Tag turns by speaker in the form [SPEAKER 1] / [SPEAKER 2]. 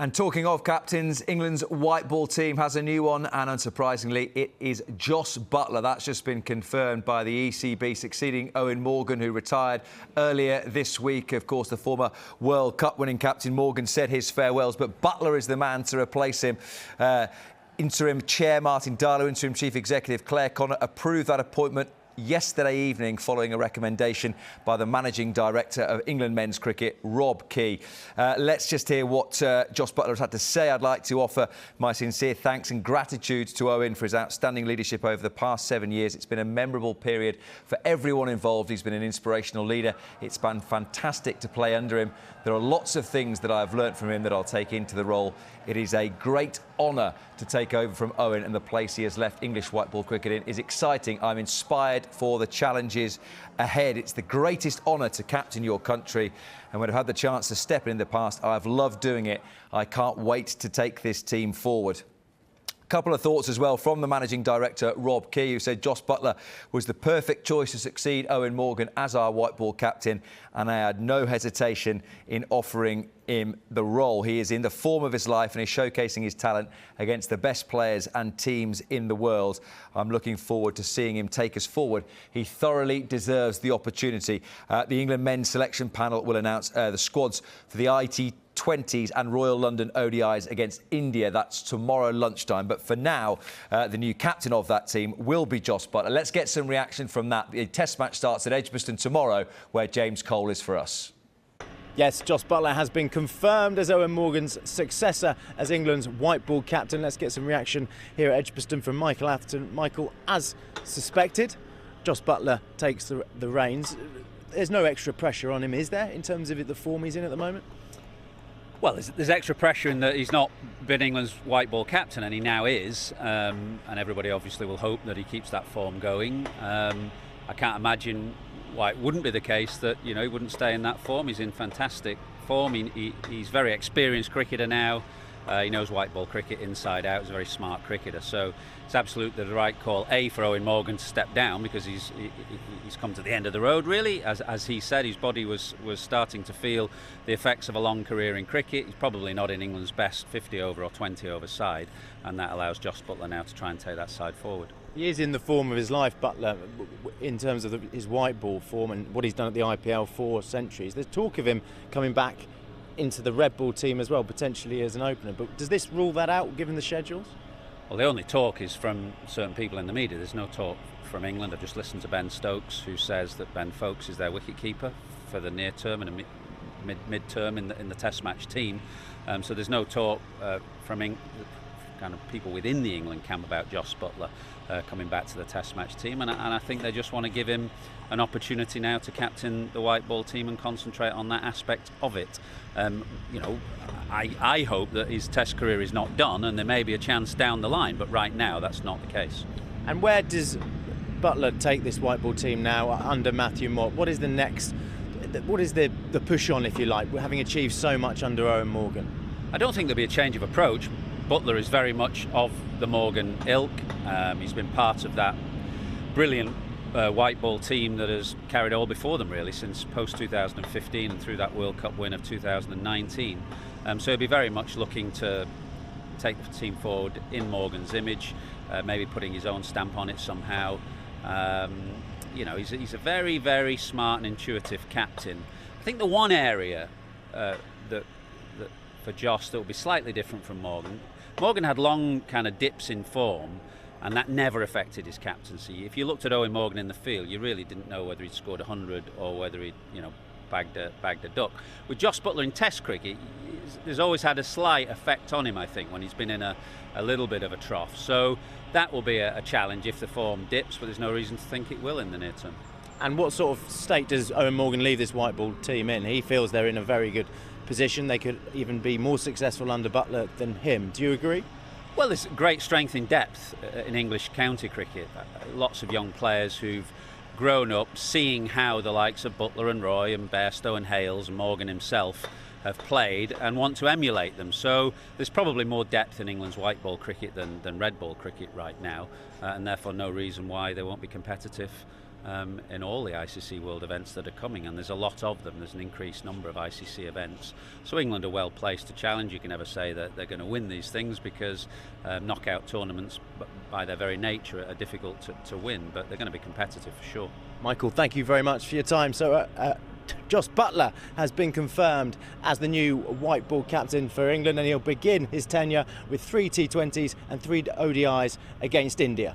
[SPEAKER 1] And talking of captains, England's white ball team has a new one, and unsurprisingly, it is Jos Buttler. That's just been confirmed by the ECB, succeeding Eoin Morgan, who retired earlier this week. Of course, the former World Cup winning captain Morgan said his farewells, but Buttler is the man to replace him. Interim Chair Martin Darlow, Interim Chief Executive Claire Connor approved that appointment yesterday evening following a recommendation by the Managing Director of England Men's Cricket, Rob Key. Let's just hear what Jos Buttler has had to say. I'd like to offer my sincere thanks and gratitude to Eoin for his outstanding leadership over the past 7 years. It's been a memorable period for everyone involved. He's been an inspirational leader. It's been fantastic to play under him. There are lots of things that I've learnt from him that I'll take into the role. It is a great honour to take over from Eoin, and the place he has left English white ball cricket in is exciting. I'm inspired for the challenges ahead. It's the greatest honour to captain your country, and when I've had the chance to step in the past, I've loved doing it. I can't wait to take this team forward. Couple of thoughts as well from the Managing Director, Rob Key, who said Jos Buttler was the perfect choice to succeed Eoin Morgan as our white ball captain, and I had no hesitation in offering him the role. He is in the form of his life and is showcasing his talent against the best players and teams in the world. I'm looking forward to seeing him take us forward. He thoroughly deserves the opportunity. The England men's selection panel will announce the squads for the IT20s and Royal London ODIs against India. That's tomorrow lunchtime. But for now, the new captain of that team will be Jos Buttler. Let's get some reaction from that. The test match starts at Edgbaston tomorrow, where James Cole is for us.
[SPEAKER 2] Yes, Jos Buttler has been confirmed as Eoin Morgan's successor as England's white ball captain. Let's get some reaction here at Edgbaston from Michael Atherton. Michael, as suspected, Jos Buttler takes the reins. There's no extra pressure on him, is there, in terms of the form he's in at the moment?
[SPEAKER 3] Well, there's extra pressure in that he's not been England's white ball captain, and he now is. And everybody obviously will hope that he keeps that form going. I can't imagine why it wouldn't be the case that, you know, he wouldn't stay in that form. He's in fantastic form. He's very experienced cricketer now. He knows white ball cricket inside out. He's a very smart cricketer. So it's absolutely the right call, A, for Eoin Morgan to step down, because he's come to the end of the road, really. As he said, his body was starting to feel the effects of a long career in cricket. He's probably not in England's best 50 over or 20 over side, and that allows Jos Buttler now to try and take that side forward.
[SPEAKER 2] He is in the form of his life, Buttler, in terms of his white ball form and what he's done at the IPL 4 centuries. There's talk of him coming back into the red ball team as well, potentially as an opener. But does this rule that out, given the schedules?
[SPEAKER 3] Well, the only talk is from certain people in the media. There's no talk from England. I've just listened to Ben Stokes, who says that Ben Foakes is their wicket-keeper for the near term and a mid-term in the Test match team. So there's no talk from kind of people within the England camp about Jos Buttler coming back to the Test match team, and I think they just want to give him an opportunity now to captain the white ball team and concentrate on that aspect of it. You know, I hope that his Test career is not done, and there may be a chance down the line, but right now that's not the case.
[SPEAKER 2] And where does Buttler take this white ball team now under Matthew Mott? What is the next? What is the push on, if you like, having achieved so much under Eoin Morgan?
[SPEAKER 3] I don't think there'll be a change of approach. Buttler is very much of the Morgan ilk. He's been part of that brilliant white ball team that has carried all before them, really, since post-2015 and through that World Cup win of 2019. So he'll be very much looking to take the team forward in Morgan's image, maybe putting his own stamp on it somehow. You know, he's a very, very smart and intuitive captain. I think the one area that for Jos that will be slightly different from Morgan. Morgan had long kind of dips in form, and that never affected his captaincy. If you looked at Eoin Morgan in the field, you really didn't know whether he'd scored 100 or whether he'd, you know, bagged a duck. With Jos Buttler in Test cricket, there's always had a slight effect on him, I think, when he's been in a little bit of a trough. So that will be a challenge if the form dips, but there's no reason to think it will in the near term.
[SPEAKER 2] And what sort of state does Eoin Morgan leave this white ball team in? He feels they're in a very good position. They could even be more successful under Buttler than him. Do you agree?
[SPEAKER 3] Well, there's great strength in depth in English county cricket. Lots of young players who've grown up seeing how the likes of Buttler and Roy and Bairstow and Hales and Morgan himself have played and want to emulate them. So there's probably more depth in England's white ball cricket than red ball cricket right now, and therefore no reason why they won't be competitive in all the ICC World events that are coming, and there's a lot of them. There's an increased number of ICC events, so England are well placed to challenge. You can never say that they're going to win these things, because knockout tournaments, by their very nature, are difficult to win, but they're going to be competitive for sure.
[SPEAKER 2] Michael, thank you very much for your time. So Jos Buttler has been confirmed as the new white ball captain for England, and he'll begin his tenure with 3 T20s and 3 ODIs against India.